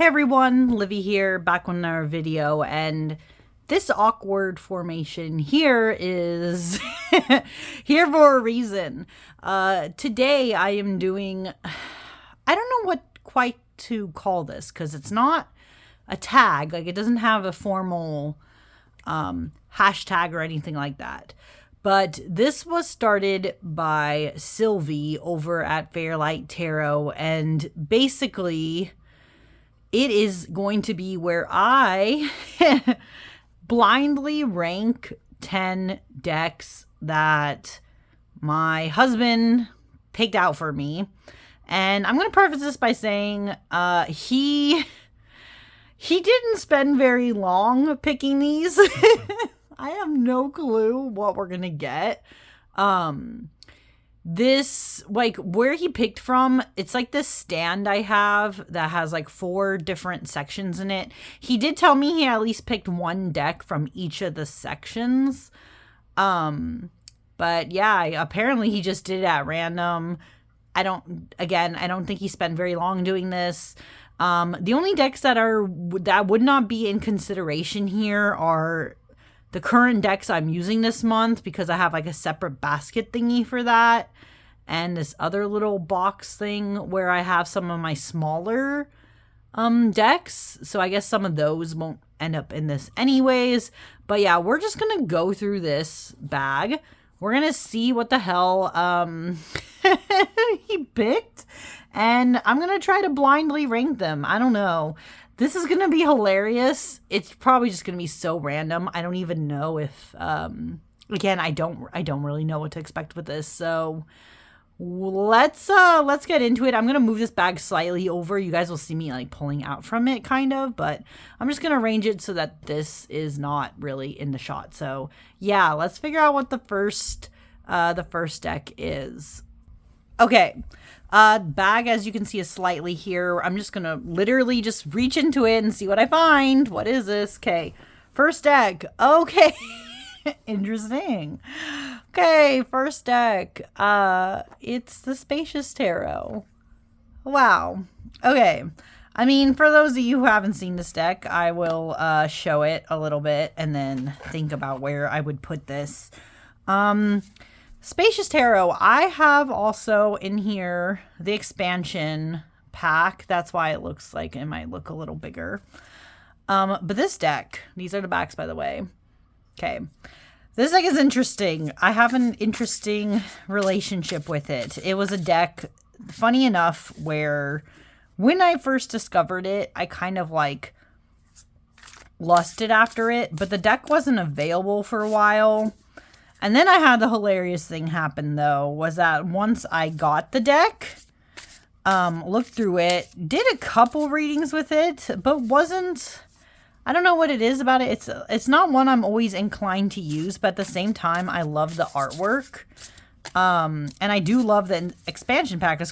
Hey everyone, Livy here, back with another video, and this awkward formation here is here for a reason. Today I am doing, I don't know what quite to call this, because it's not a tag, like it doesn't have a formal hashtag or anything like that. But this was started by Sylvie over at Liler Tarot, and basically it is going to be where I blindly rank 10 decks that my husband picked out for me. And I'm going to preface this by saying he didn't spend very long picking these. I have no clue what we're going to get. This, like, where he picked from, it's like this stand I have that has like 4 different sections in it. He did tell me he at least picked one deck from each of the sections. But yeah, apparently he just did it at random. I don't think he spent very long doing this. The only decks that would not be in consideration here are the current decks I'm using this month, because I have like a separate basket thingy for that. And this other little box thing where I have some of my smaller decks. So I guess some of those won't end up in this anyways. But yeah, we're just going to go through this bag. We're going to see what the hell he picked. And I'm going to try to blindly rank them. I don't know. This is going to be hilarious. It's probably just going to be so random. I don't even know if, again, I don't really know what to expect with this. So let's get into it. I'm going to move this bag slightly over. You guys will see me like pulling out from it kind of, but I'm just going to arrange it so that this is not really in the shot. So yeah, let's figure out what the first deck is. Okay. Bag, as you can see, is slightly here. I'm just gonna literally just reach into it and see what I find. What is this? Okay, first deck. Okay. Interesting. Okay, first deck. It's the Spacious Tarot. Wow. Okay. I mean, for those of you who haven't seen this deck, I will show it a little bit and then think about where I would put this. Spacious Tarot, I have also in here the expansion pack. That's why it looks like it might look a little bigger. But this deck, these are the backs, by the way. Okay. This deck is interesting. I have an interesting relationship with it. It was a deck, funny enough, where when I first discovered it, I kind of like lusted after it, but the deck wasn't available for a while. And then I had the hilarious thing happen, though, was that once I got the deck, looked through it, did a couple readings with it, but wasn't, I don't know what it is about it. It's not one I'm always inclined to use, but at the same time, I love the artwork. And I do love the expansion pack, because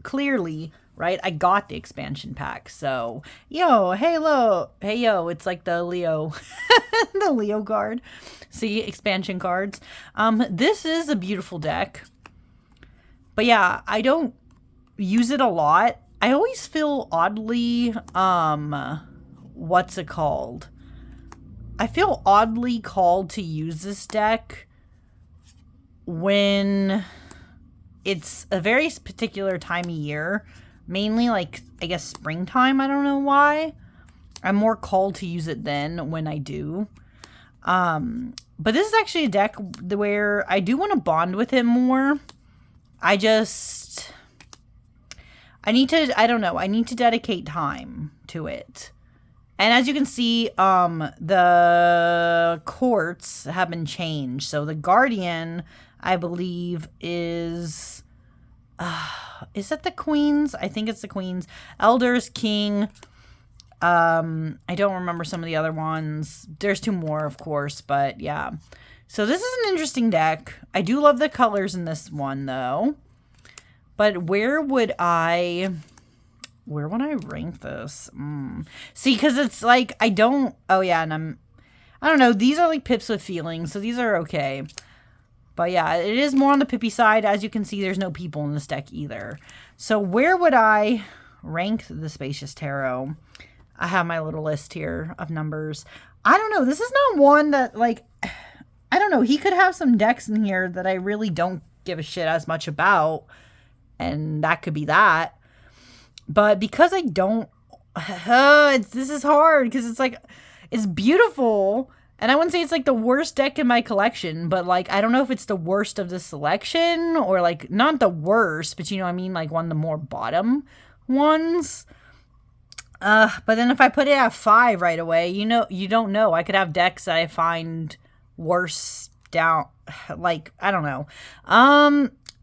clearly, right, I got the expansion pack. So, yo, hey, yo, it's like the Leo, the Leo card. See, expansion cards. This is a beautiful deck. But yeah, I don't use it a lot. I always feel oddly, what's it called? I feel oddly called to use this deck when it's a very particular time of year. Mainly, like, I guess springtime. I don't know why. I'm more called to use it then when I do. But this is actually a deck where I do want to bond with him more. I need to dedicate time to it. And as you can see, the courts have been changed. So the Guardian, I believe, is it the Queens? I think it's the Queens. Elders, King. I don't remember some of the other ones. There's 2 more, of course, but yeah. So this is an interesting deck. I do love the colors in this one, though. But where would I rank this? See, because it's like, I don't know. These are like pips with feelings, so these are okay. But yeah, it is more on the pippy side. As you can see, there's no people in this deck either. So where would I rank the Spacious Tarot. I have my little list here of numbers. I don't know. This is not one that, like, I don't know. He could have some decks in here that I really don't give a shit as much about. And that could be that. But because I don't, this is hard because it's like, it's beautiful. And I wouldn't say it's like the worst deck in my collection, but like, I don't know if it's the worst of the selection or like, not the worst, but you know what I mean? Like one of the more bottom ones. But then if I put it at 5 right away, you know, you don't know. I could have decks that I find worse down. Like, I don't know.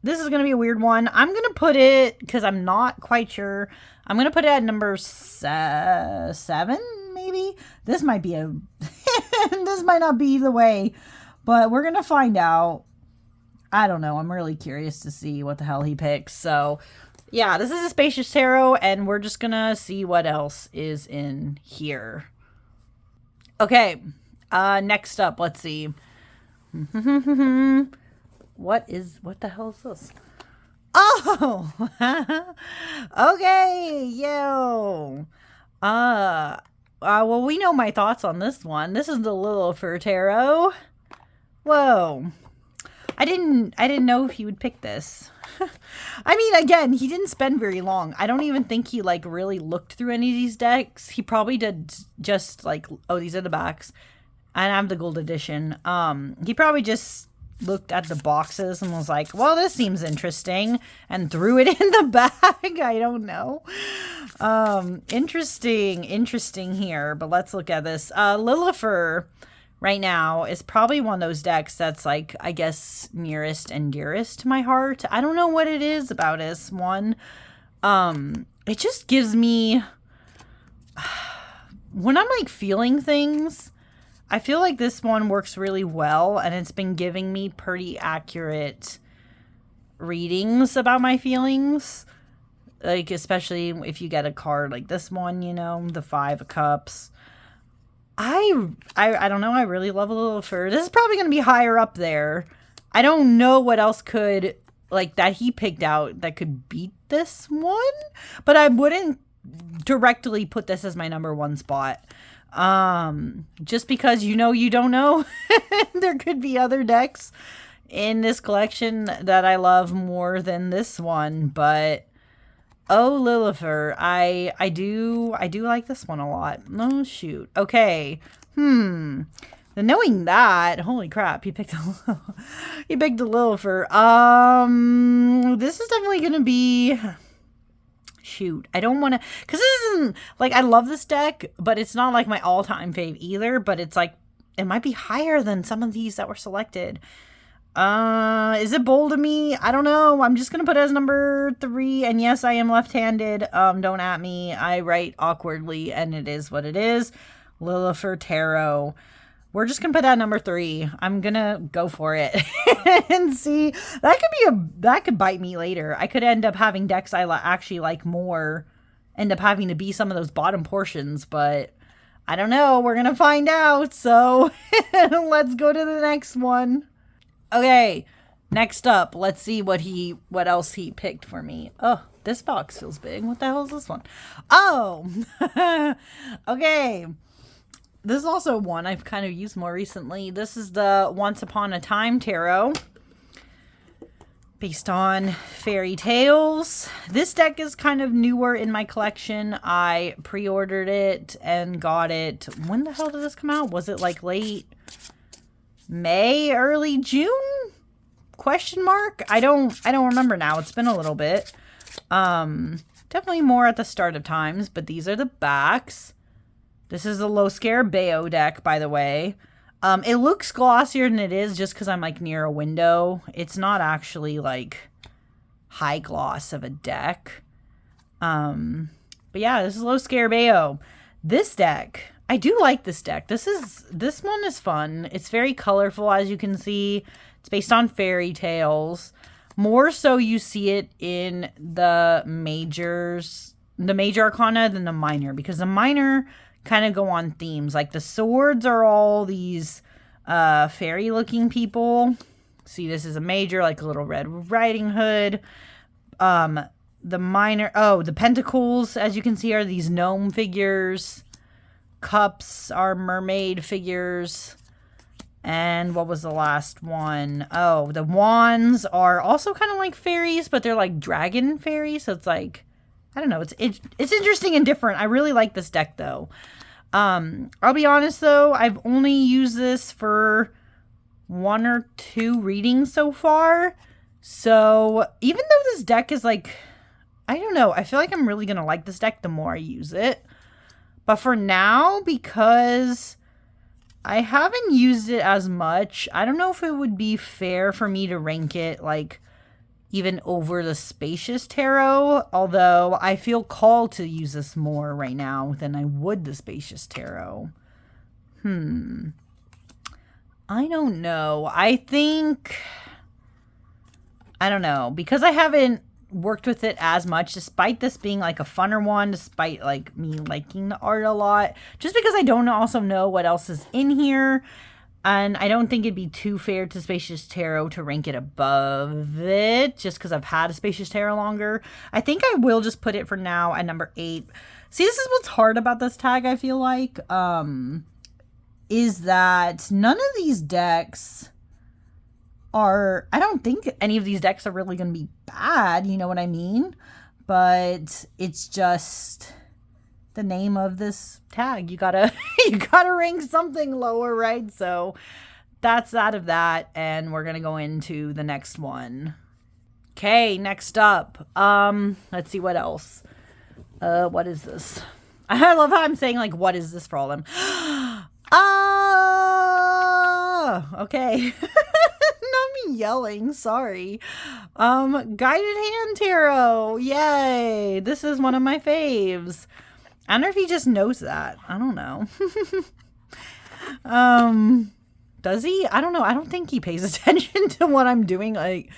This is going to be a weird one. I'm going to put it, because I'm not quite sure. I'm going to put it at number 7, maybe. This might be a, this might not be the way, but we're going to find out. I don't know. I'm really curious to see what the hell he picks. So yeah, this is a Spacious Tarot, and we're just gonna see what else is in here. Okay, next up, let's see. What the hell is this? Oh! Okay, yo! Well, we know my thoughts on this one. This is the Liler Tarot. Whoa. I didn't know if he would pick this. I mean, again, he didn't spend very long. I don't even think he, like, really looked through any of these decks. He probably did just, like, oh, these are the backs. And I have the gold edition. He probably just looked at the boxes and was like, well, this seems interesting, and threw it in the bag. I don't know. Interesting here. But let's look at this. Liler right now is probably one of those decks that's like, I guess, nearest and dearest to my heart. I don't know what it is about this one. It just gives me, when I'm like feeling things, I feel like this one works really well, and it's been giving me pretty accurate readings about my feelings. Like, especially if you get a card like this one, you know, the 5 of Cups. I don't know. I really love Liler. This is probably going to be higher up there. I don't know what else could, like, that he picked out that could beat this one. But I wouldn't directly put this as my number 1 spot. Just because you know you don't know. There could be other decks in this collection that I love more than this one. But oh, Liler, I do like this one a lot. Oh, shoot. Okay. Then knowing that, holy crap, he picked a Liler. This is definitely going to be, shoot, I don't want to, because this isn't, like, I love this deck, but it's not, like, my all-time fave either, but it's, like, it might be higher than some of these that were selected. Is it bold of me? I don't know. I'm just gonna put it as number 3, and yes, I am left-handed. Don't at me. I write awkwardly, and it is what it is. Liler Tarot. We're just gonna put that number 3. I'm gonna go for it and see. That could bite me later. I could end up having decks I actually like more, end up having to be some of those bottom portions, but I don't know. We're gonna find out. So let's go to the next one. Okay, next up, let's see what else he picked for me. Oh, this box feels big. What the hell is this one? Oh, okay. This is also one I've kind of used more recently. This is the Once Upon a Time Tarot, based on fairy tales. This deck is kind of newer in my collection. I pre-ordered it and got it. When the hell did this come out? Was it like late May, early June? Question mark? I don't remember now. It's been a little bit. Definitely more at the start of times, but these are the backs. This is the Starseeker deck, by the way. It looks glossier than it is just because I'm like near a window. It's not actually like high gloss of a deck. But yeah, this is Starseeker. This deck, I do like this deck. This one is fun. It's very colorful, as you can see. It's based on fairy tales. More so you see it in the major arcana than the minor, because the minor kind of go on themes. Like the swords are all these fairy looking people. See, this is a major, like a little Red Riding Hood. the minor, oh, the pentacles, as you can see, are these gnome figures. Cups are mermaid figures. And what was the last one? Oh, the wands are also kind of like fairies, but they're like dragon fairies. So it's like, I don't know. It's interesting and different. I really like this deck though. I'll be honest though, I've only used this for 1 or 2 readings so far. So even though this deck is like, I don't know, I feel like I'm really going to like this deck the more I use it. But for now, because I haven't used it as much, I don't know if it would be fair for me to rank it like even over the Spacious Tarot, although I feel called to use this more right now than I would the Spacious Tarot. I don't know. I think, I don't know, because I haven't worked with it as much, despite this being like a funner one, despite like me liking the art a lot, just because I don't also know what else is in here. And I don't think it'd be too fair to Spacious Tarot to rank it above it, just because I've had a Spacious Tarot longer. I think I will just put it for now at number 8. See, this is what's hard about this tag, I feel like, is that none of these decks are, I don't think any of these decks are really going to be bad, you know what I mean? But it's just the name of this tag. You gotta rank something lower, right? So that's that of that, and we're gonna go into the next one. Okay, next up, let's see what else. What is this? I love how I'm saying like, what is this for all them? Okay. Not me yelling, sorry. Guided Hand Tarot, yay! This is one of my faves. I don't know if he just knows that. I don't know. Does he? I don't know. I don't think he pays attention to what I'm doing. Like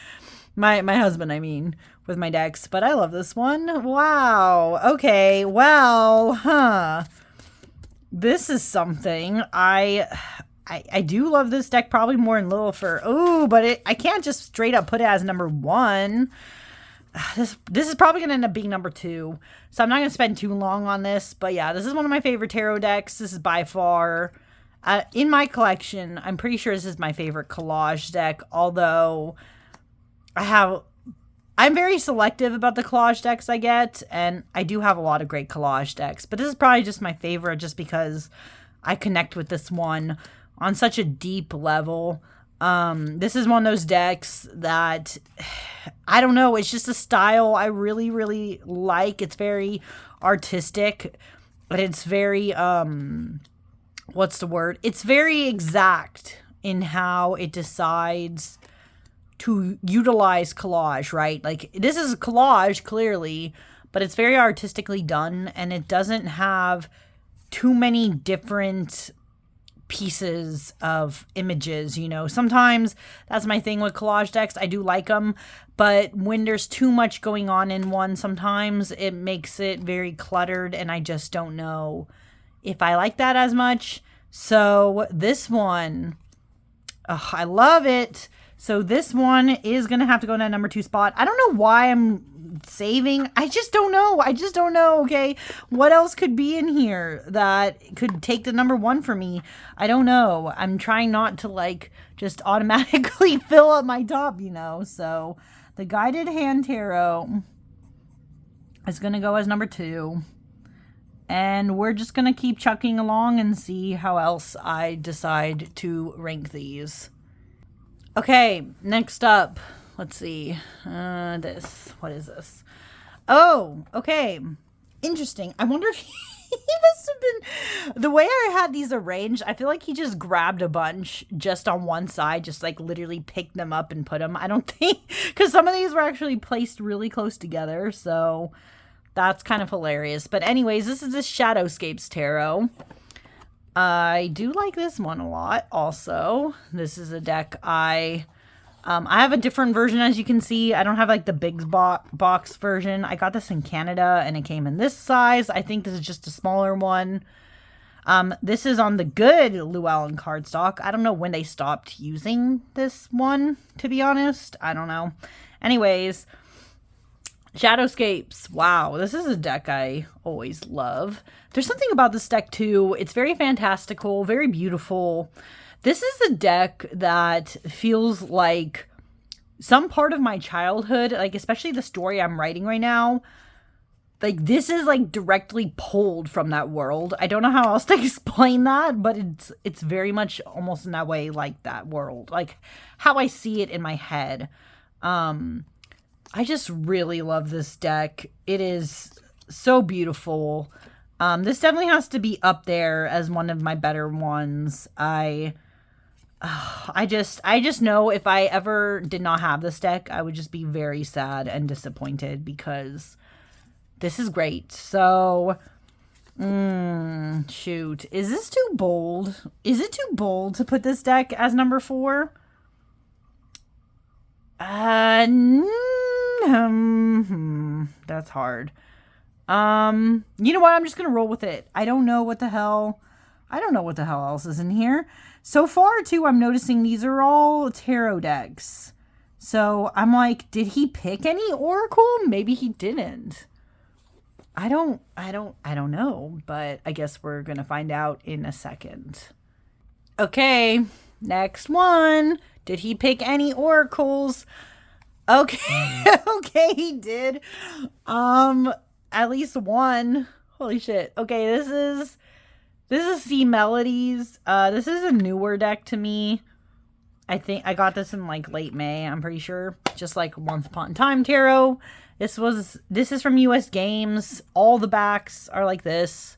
my husband, I mean, with my decks. But I love this one. Wow. Okay. Well, this is something. I do love this deck probably more than Liler. Oh, but I can't just straight up put it as number 1. This is probably going to end up being number 2. So I'm not going to spend too long on this. But yeah, this is one of my favorite tarot decks. This is by far, in my collection, I'm pretty sure this is my favorite collage deck. Although, I'm very selective about the collage decks I get. And I do have a lot of great collage decks. But this is probably just my favorite just because I connect with this one on such a deep level. This is one of those decks that, I don't know, it's just a style I really, really like. It's very artistic, but it's very, what's the word? It's very exact in how it decides to utilize collage, right? Like, this is a collage, clearly, but it's very artistically done, and it doesn't have too many different pieces of images, you know. Sometimes that's my thing with collage decks. I do like them, but when there's too much going on in one, sometimes it makes it very cluttered, and I just don't know if I like that as much. So this one, I love it. So this one is gonna have to go in that number 2 spot. I don't know why I'm saving. I just don't know. Okay, what else could be in here that could take the number 1 for me? I don't know. I'm trying not to like just automatically fill up my top, you know. So the Guided Hand Tarot is gonna go as number 2, and we're just gonna keep chucking along and see how else I decide to rank these. Okay, next up, let's see, what is this? Oh, okay, interesting. I wonder if he must have been, the way I had these arranged, I feel like he just grabbed a bunch just on one side, just like literally picked them up and put them. I don't think, because some of these were actually placed really close together, so that's kind of hilarious. But anyways, this is the Shadowscapes Tarot. I do like this one a lot also. This is a deck I have a different version, as you can see. I don't have like the big box version. I got this in Canada and it came in this size. I think this is just a smaller one. This is on the good Llewellyn cardstock. I don't know when they stopped using this one, to be honest. I don't know. Anyways, Shadowscapes. Wow, this is a deck I always love. There's something about this deck too. It's very fantastical, very beautiful. This is a deck that feels like some part of my childhood, like especially the story I'm writing right now. Like this is like directly pulled from that world. I don't know how else to explain that, but it's very much almost in that way like that world. Like how I see it in my head. I just really love this deck. It is so beautiful. This definitely has to be up there as one of my better ones. I just know if I ever did not have this deck, I would just be very sad and disappointed because this is great. So, shoot. Is this too bold? Is it too bold to put this deck as number 4? That's hard. You know what? I'm just gonna roll with it. I don't know what the hell else is in here. So far, too, I'm noticing these are all tarot decks. So I'm like, did he pick any oracle? Maybe he didn't. I don't know, but I guess we're gonna find out in a second. Okay, next one. Did he pick any oracles? Okay, okay, he did. At least one. Holy shit. Okay, this is C Melodies. This is a newer deck to me. I think I got this in like late May, I'm pretty sure. Just like Once Upon a Time Tarot. This is from US Games. All the backs are like this.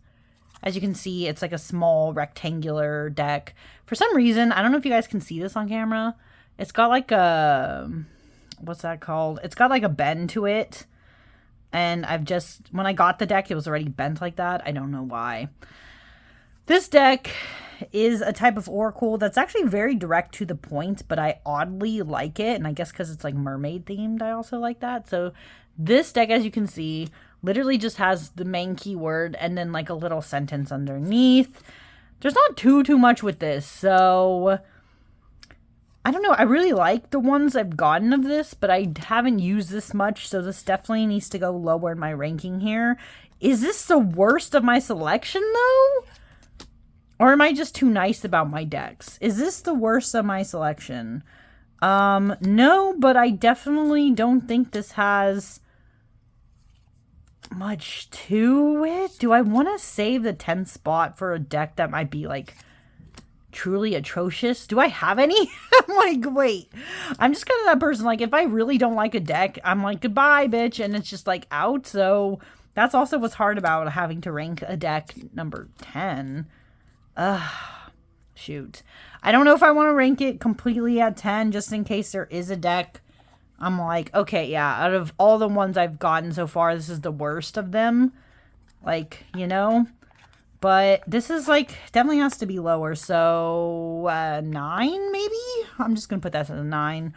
As you can see, it's like a small rectangular deck. For some reason, I don't know if you guys can see this on camera. It's got like a, what's that called? It's got like a bend to it. And when I got the deck, it was already bent like that. I don't know why. This deck is a type of oracle that's actually very direct to the point, but I oddly like it. And I guess because it's like mermaid themed, I also like that. So this deck, as you can see, literally just has the main keyword and then like a little sentence underneath. There's not too much with this. So I don't know. I really like the ones I've gotten of this, but I haven't used this much. So this definitely needs to go lower in my ranking here. Is this the worst of my selection though? Or am I just too nice about my decks? Is this the worst of my selection? No, but I definitely don't think this has much to it. Do I want to save the 10th spot for a deck that might be like truly atrocious? Do I have any? I'm like, wait. I'm just kind of that person, like, if I really don't like a deck, I'm like, goodbye, bitch, and it's just like out. So that's also what's hard about having to rank a deck number 10. Shoot. I don't know if I want to rank it completely at 10 just in case there is a deck. I'm like, okay, yeah, out of all the ones I've gotten so far, this is the worst of them. Like, you know? But this is like, definitely has to be lower. So, 9 maybe? I'm just going to put that as a 9.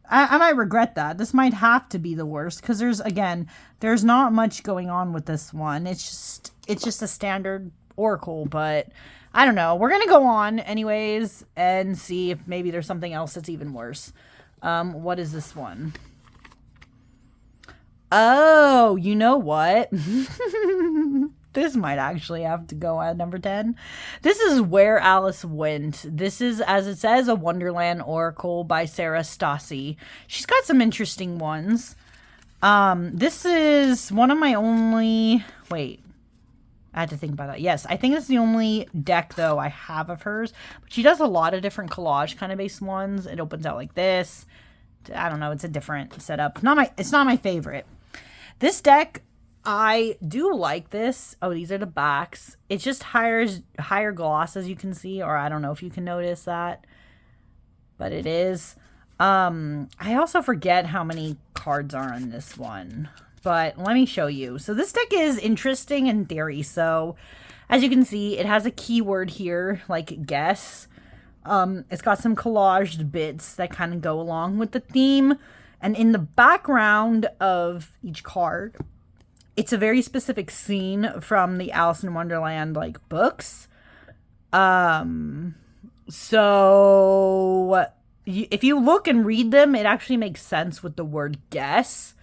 I might regret that. This might have to be the worst because there's not much going on with this one. It's just a standard oracle, but I don't know. We're going to go on anyways and see if maybe there's something else that's even worse. What is this one? Oh, you know what? This might actually have to go at number 10. This is Where Alice Went. This is, as it says, a Wonderland Oracle by Sarah Stassi. She's got some interesting ones. This is one of my only... Wait. I had to think about that. Yes, I think it's the only deck, though, I have of hers. But she does a lot of different collage kind of based ones. It opens out like this. I don't know. It's a different setup. It's not my favorite. This deck, I do like this. Oh, these are the backs. It's just higher gloss, as you can see. Or I don't know if you can notice that. But it is. I also forget how many cards are on this one. But let me show you. So this deck is interesting in theory. So as you can see, it has a keyword here, like guess. It's got some collaged bits that kind of go along with the theme. And in the background of each card, it's a very specific scene from the Alice in Wonderland, like, books. So if you look and read them, it actually makes sense with the word guess.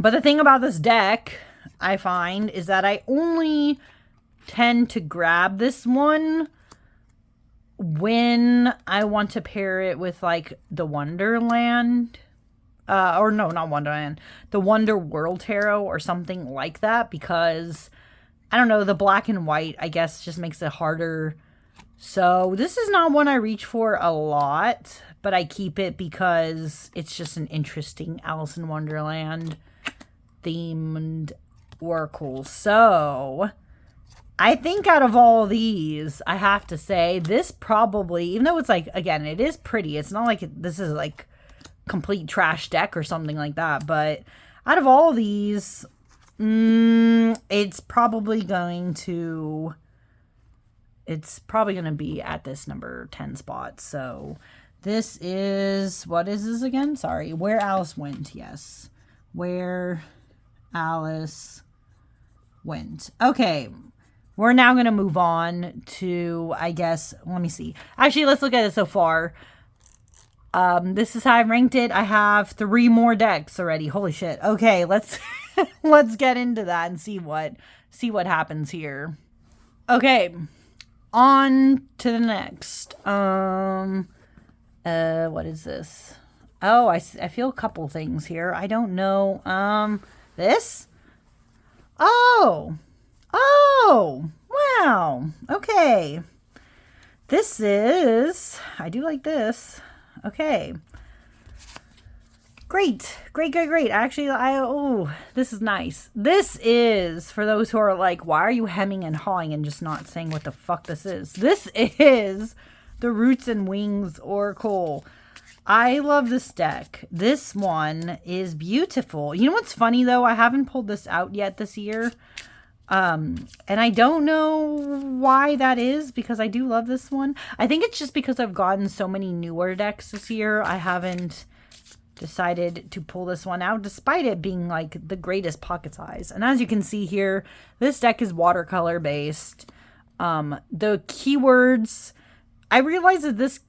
But the thing about this deck, I find, is that I only tend to grab this one when I want to pair it with, like, the Wonderland. Or no, not Wonderland. The Wonder World Tarot or something like that. Because, I don't know, the black and white, I guess, just makes it harder. So this is not one I reach for a lot. But I keep it because it's just an interesting Alice in Wonderland themed oracle. So I think out of all these, I have to say this probably, even though it's like, again, it is pretty. It's not like this is like complete trash deck or something like that. But out of all these, it's probably going to be at this number 10 spot. So this is, what is this again? Sorry. Where Alice Went. Yes. Where Alice Went. Okay. We're now going to move on to, I guess, let me see. Actually, let's look at it so far. This is how I ranked it. I have 3 more decks already. Holy shit. Okay, let's let's get into that and see what happens here. Okay. On to the next. What is this? Oh, I feel a couple things here. I don't know. This? Oh, wow. Okay. This is, I do like this. Okay. Great. Actually, this is nice. This is, for those who are like, why are you hemming and hawing and just not saying what the fuck this is? This is the Roots and Wings Oracle. I love this deck. This one is beautiful. You know what's funny, though? I haven't pulled this out yet this year. And I don't know why that is, because I do love this one. I think it's just because I've gotten so many newer decks this year. I haven't decided to pull this one out, despite it being like the greatest pocket size. And as you can see here, this deck is watercolor based. The keywords, I realize that this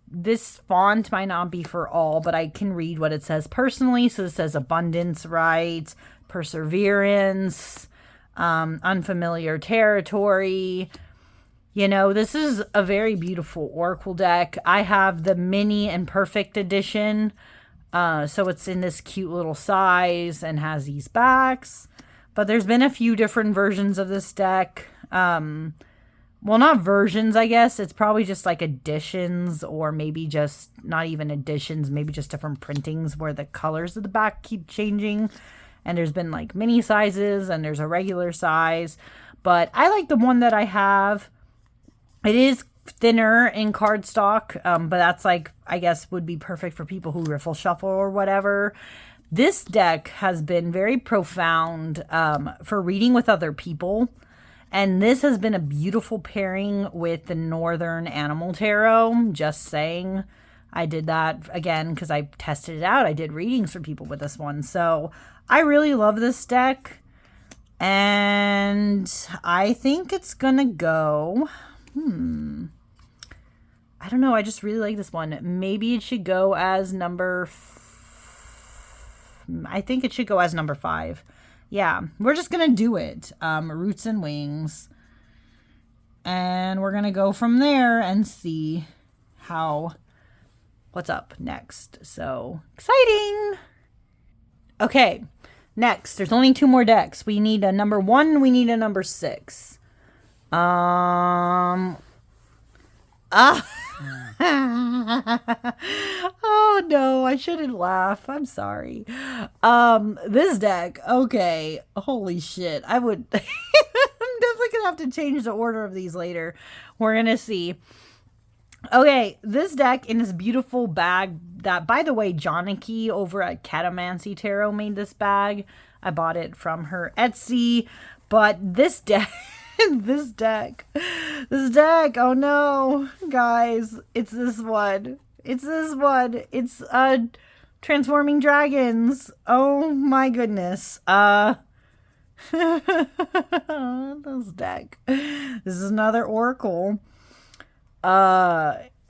font might not be for all, but I can read what it says personally. So it says abundance, right? Perseverance, unfamiliar territory. You know, this is a very beautiful oracle deck. I have the mini and perfect edition. So it's in this cute little size and has these backs. But there's been a few different versions of this deck. Well, not versions, I guess. It's probably just like editions, or maybe just not even editions, maybe just different printings where the colors of the back keep changing. And there's been like mini sizes and there's a regular size. But I like the one that I have. It is thinner in cardstock, but that's like, I guess, would be perfect for people who riffle shuffle or whatever. This deck has been very profound for reading with other people. And this has been a beautiful pairing with the Northern Animal Tarot. Just saying. I did that again because I tested it out. I did readings for people with this one. So I really love this deck. And I think it's going to go... I don't know. I just really like this one. Maybe it should go as number... I think it should go as number 5. Yeah, we're just going to do it. Roots and Wings. And we're going to go from there and see what's up next. So, exciting! Okay, next. There's only 2 more decks. We need a number 1. We need a number 6. Oh no, I shouldn't laugh. I'm sorry. This deck, okay. Holy shit. I'm definitely gonna have to change the order of these later. We're gonna see. Okay, this deck in this beautiful bag that, by the way, Joniki over at Catamancy Tarot made this bag. I bought it from her Etsy. But this deck, this deck, oh no, guys, it's this one. It's Transforming Dragons. Oh my goodness. This deck. This is another oracle.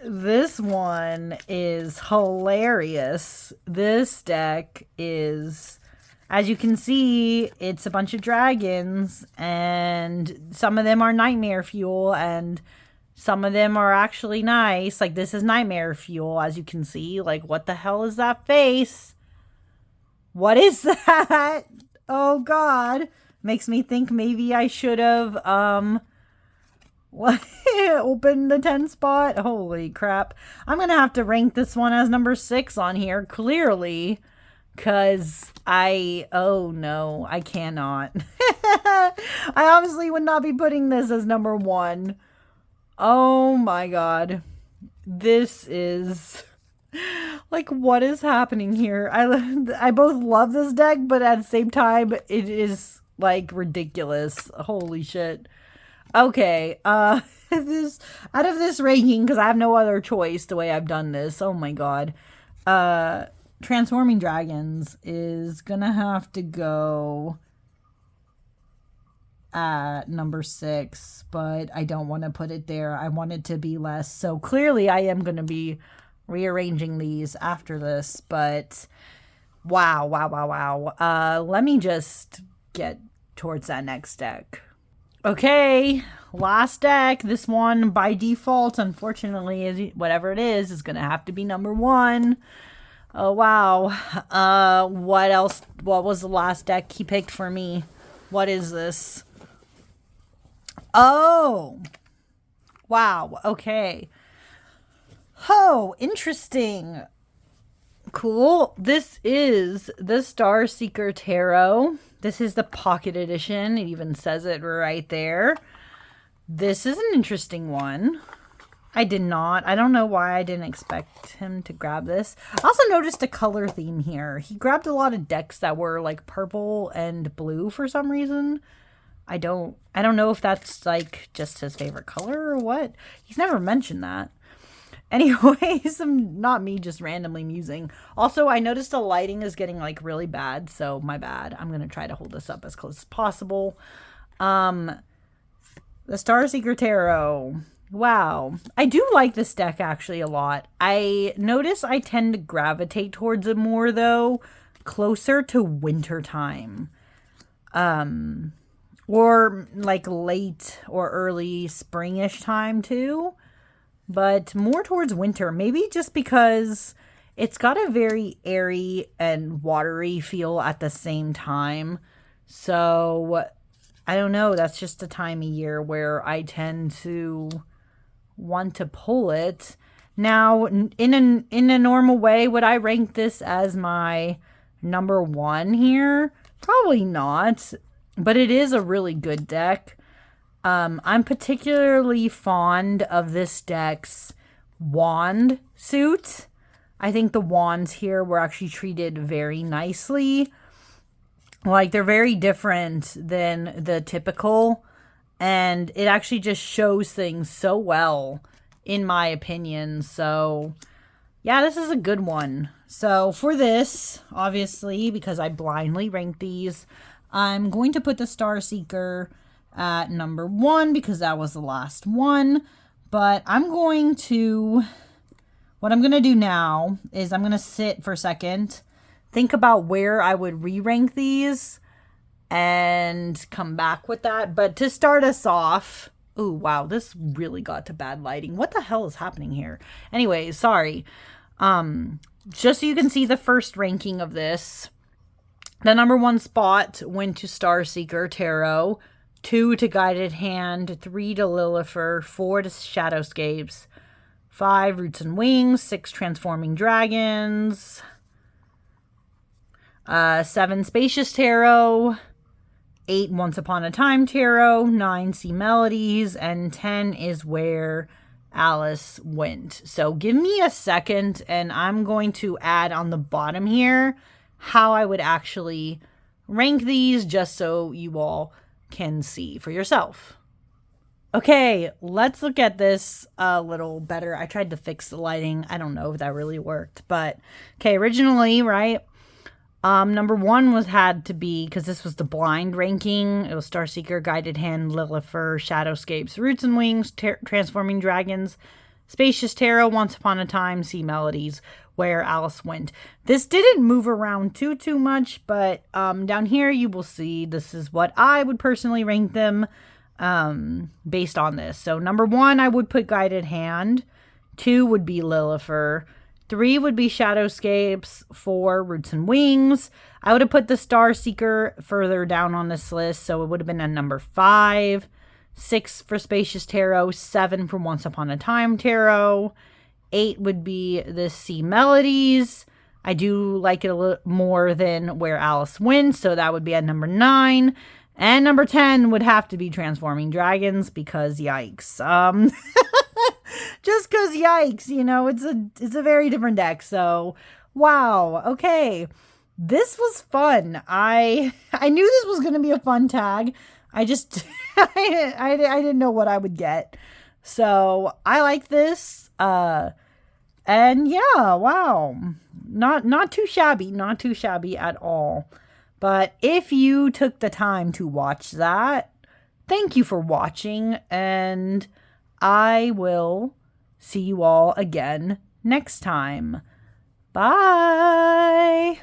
This one is hilarious. This deck is, as you can see, it's a bunch of dragons, and some of them are nightmare fuel, and some of them are actually nice. Like, this is nightmare fuel, as you can see. Like, what the hell is that face? What is that? Oh, God. Makes me think maybe I should have, opened the 10 spot. Holy crap. I'm going to have to rank this one as number 6 on here, clearly. Because oh no, I cannot. I obviously would not be putting this as number 1. Oh my God. This is, like, what is happening here? I both love this deck, but at the same time, it is, like, ridiculous. Holy shit. Okay, out of this ranking, because I have no other choice the way I've done this. Oh my God. Transforming Dragons is gonna have to go at number 6, but I don't want to put it there. I want it to be less. So clearly I am going to be rearranging these after this, but wow. Let me just get towards that next deck. Okay, last deck. This one by default, unfortunately, whatever it is going to have to be number 1. Oh, wow. What else? What was the last deck he picked for me? What is this? Oh, wow. Okay. Oh, interesting. Cool. This is the Starseeker Tarot. This is the pocket edition. It even says it right there. This is an interesting one. I don't know why I didn't expect him to grab this. I also noticed a color theme here. He grabbed a lot of decks that were like purple and blue for some reason. I don't know if that's like just his favorite color or what. He's never mentioned that. Anyways, not me just randomly musing. Also, I noticed the lighting is getting like really bad, so my bad. I'm going to try to hold this up as close as possible. The Starseeker Tarot. Wow. I do like this deck actually a lot. I notice I tend to gravitate towards it more though, closer to winter time. Or like late or early springish time too. But more towards winter. Maybe just because it's got a very airy and watery feel at the same time. So I don't know. That's just a time of year where I tend to want to pull it. Now, in a normal way, would I rank this as my number 1 here? Probably not, but it is a really good deck. I'm particularly fond of this deck's wand suit. I think the wands here were actually treated very nicely. Like, they're very different than the typical, and it actually just shows things so well, in my opinion. So, yeah, this is a good one. So, for this, obviously, because I blindly ranked these, I'm going to put the Starseeker at number 1 because that was the last one. But what I'm going to do now is I'm going to sit for a second, think about where I would re-rank these, and come back with that. But to start us off, ooh, wow, this really got to bad lighting. What the hell is happening here? Anyways, sorry. Just so you can see the first ranking of this, the number 1 spot went to Starseeker Tarot, 2 to Guided Hand, 3 to Liler, 4 to Shadowscapes, 5 Roots and Wings, 6 Transforming Dragons, 7 Spacious Tarot, 8 Once Upon a Time Tarot, 9 Melodies, and 10 is where Alice went. So give me a second and I'm going to add on the bottom here how I would actually rank these just so you all can see for yourself. Okay, let's look at this a little better. I tried to fix the lighting. I don't know if that really worked, but okay, originally, right? Number 1 had to be, because this was the blind ranking, it was Starseeker, Guided Hand, Liler, Shadowscapes, Roots and Wings, Transforming Dragons, Spacious Tarot, Once Upon a Time, Melodies. where Alice went. This didn't move around too much, but down here you will see this is what I would personally rank them based on this. So number 1, I would put Guided Hand. 2 would be Liler. 3 would be Shadowscapes. 4, Roots and Wings. I would have put the Starseeker further down on this list, so it would have been a number 5. 6 for Spacious Tarot. 7 for Once Upon a Time Tarot. 8 would be this Sea Melodies. I do like it a little more than Where Alice Went, so that would be at number 9. And number 10 would have to be Transforming Dragons, because yikes. Just because yikes, you know, it's a very different deck. So, wow. Okay. This was fun. I knew this was going to be a fun tag. I just, I didn't know what I would get. So, I like this. And yeah, wow. Not too shabby. Not too shabby at all. But if you took the time to watch that, thank you for watching, and I will see you all again next time. Bye!